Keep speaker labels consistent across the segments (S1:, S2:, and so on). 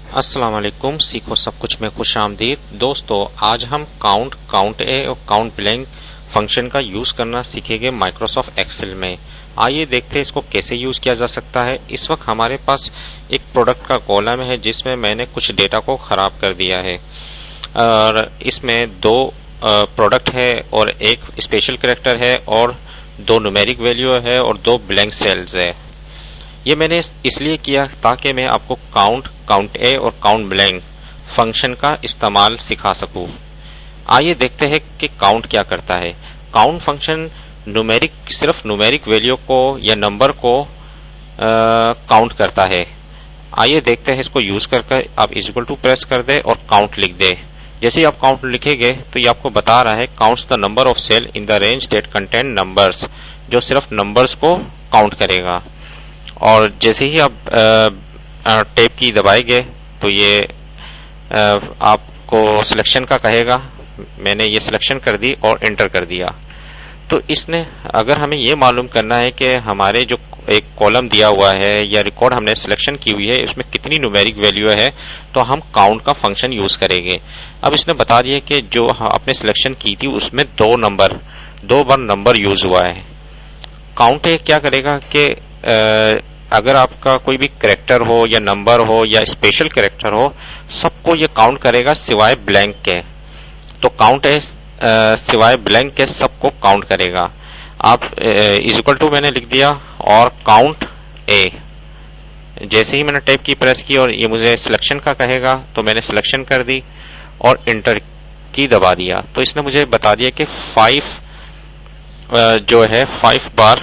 S1: السلام علیکم، سیکھو سب کچھ میں خوش آمدید دوستو۔ آج ہم کاؤنٹ اے اور کاؤنٹ بلینک فنکشن کا یوز کرنا سیکھیں گے مائکروسافٹ ایکسل میں۔ آئیے دیکھتے ہیں اس کو کیسے یوز کیا جا سکتا ہے۔ اس وقت ہمارے پاس ایک پروڈکٹ کا کالم ہے جس میں میں نے کچھ ڈیٹا کو خراب کر دیا ہے، اور اس میں دو پروڈکٹ ہے اور ایک اسپیشل کریکٹر ہے اور دو نومیرک ویلیو ہے اور دو بلینک سیلز ہے۔ یہ میں نے اس لیے کیا تاکہ میں آپ کو کاؤنٹ اے اور کاؤنٹ بلینک فنکشن کا استعمال سکھا سکوں۔ آئیے دیکھتے ہیں کہ کاؤنٹ کیا کرتا ہے۔ کاؤنٹ فنکشن صرف نومیرک ویلیو کو یا نمبر کو کاؤنٹ کرتا ہے۔ آئیے دیکھتے ہیں اس کو یوز کر کر۔ آپ ایکول ٹو پریس کر دیں اور کاؤنٹ لکھ دیں۔ جیسے ہی آپ کاؤنٹ لکھیں گے تو یہ آپ کو بتا رہا ہے counts the number of cells in the range that contain numbers, جو صرف نمبرز کو کاؤنٹ کرے گا۔ اور جیسے ہی آپ ٹیپ کی دبائیں گے تو یہ آپ کو سلیکشن کا کہے گا۔ میں نے یہ سلیکشن کر دی اور انٹر کر دیا۔ تو اس نے اگر ہمیں یہ معلوم کرنا ہے کہ ہمارے جو ایک کالم دیا ہوا ہے یا ریکارڈ ہم نے سلیکشن کی ہوئی ہے اس میں کتنی نومیرک ویلیو ہے، تو ہم کاؤنٹ کا فنکشن یوز کریں گے۔ اب اس نے بتا دیا کہ جو آپ نے سلیکشن کی تھی اس میں دو بار نمبر یوز ہوا ہے۔ کاؤنٹ کیا کرے گا کہ اگر آپ کا کوئی بھی کریکٹر ہو یا نمبر ہو یا اسپیشل کریکٹر ہو، سب کو یہ کاؤنٹ کرے گا سوائے بلینک کے۔ تو کاؤنٹ سوائے بلینک کے سب کو کاؤنٹ کرے گا۔ آپ ایکول ٹو میں نے لکھ دیا اور کاؤنٹ اے، جیسے ہی میں نے ٹیپ کی پریس کی اور یہ مجھے سلیکشن کا کہے گا تو میں نے سلیکشن کر دی اور انٹر کی دبا دیا۔ تو اس نے مجھے بتا دیا کہ 5 بار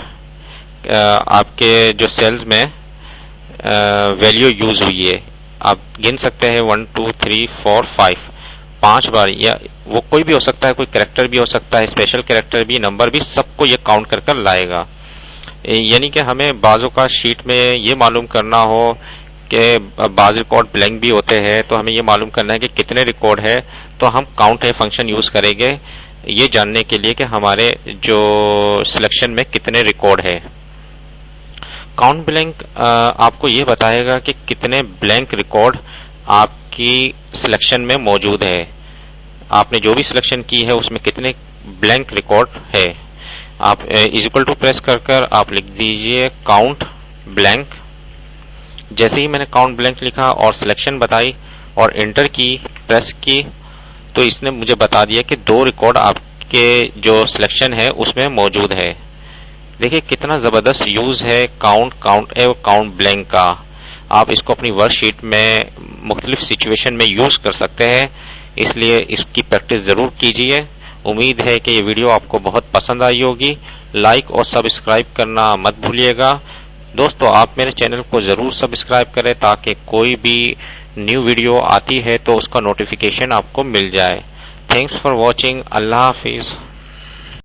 S1: آپ کے جو سیلز میں ویلیو یوز ہوئی ہے۔ آپ گن سکتے ہیں 1 2 3 4 5 بار، یا وہ کوئی بھی ہو سکتا ہے، کوئی کریکٹر بھی ہو سکتا ہے، اسپیشل کریکٹر بھی، نمبر بھی، سب کو یہ کاؤنٹ کر کر لائے گا۔ یعنی کہ ہمیں بعضوں کا شیٹ میں یہ معلوم کرنا ہو کہ بعض ریکارڈ بلینک بھی ہوتے ہیں، تو ہمیں یہ معلوم کرنا ہے کہ کتنے ریکارڈ ہے، تو ہم کاؤنٹ فنکشن یوز کریں گے یہ جاننے کے لیے کہ ہمارے جو سلیکشن میں کتنے ریکارڈ ہے۔ کاؤنٹ بلینک آپ کو یہ بتائے گا کہ کتنے بلینک ریکارڈ آپ کی سلیکشن میں موجود ہے۔ آپ نے جو بھی سلیکشن کی ہے اس میں کتنے بلینک ریکارڈ ہے۔ آپ ایکول ٹو پریس کر کر آپ لکھ دیجئے کاؤنٹ بلینک۔ جیسے ہی میں نے کاؤنٹ بلینک لکھا اور سلیکشن بتائی اور انٹر کی پریس کی تو اس نے مجھے بتا دیا کہ 2 ریکارڈ آپ کے جو سلیکشن ہے اس میں موجود ہے۔ دیکھیں کتنا زبردست یوز ہے کاؤنٹ اے اور کاؤنٹ بلینک کا۔ آپ اس کو اپنی ورک شیٹ میں مختلف سچویشن میں یوز کر سکتے ہیں، اس لیے اس کی پریکٹس ضرور کیجیے۔ امید ہے کہ یہ ویڈیو آپ کو بہت پسند آئی ہوگی۔ لائک اور سبسکرائب کرنا مت بھولیے گا۔ دوستو آپ میرے چینل کو ضرور سبسکرائب کریں تاکہ کوئی بھی نیو ویڈیو آتی ہے تو اس کا نوٹیفیکیشن آپ کو مل جائے۔ Thanks for watching. اللہ حافظ۔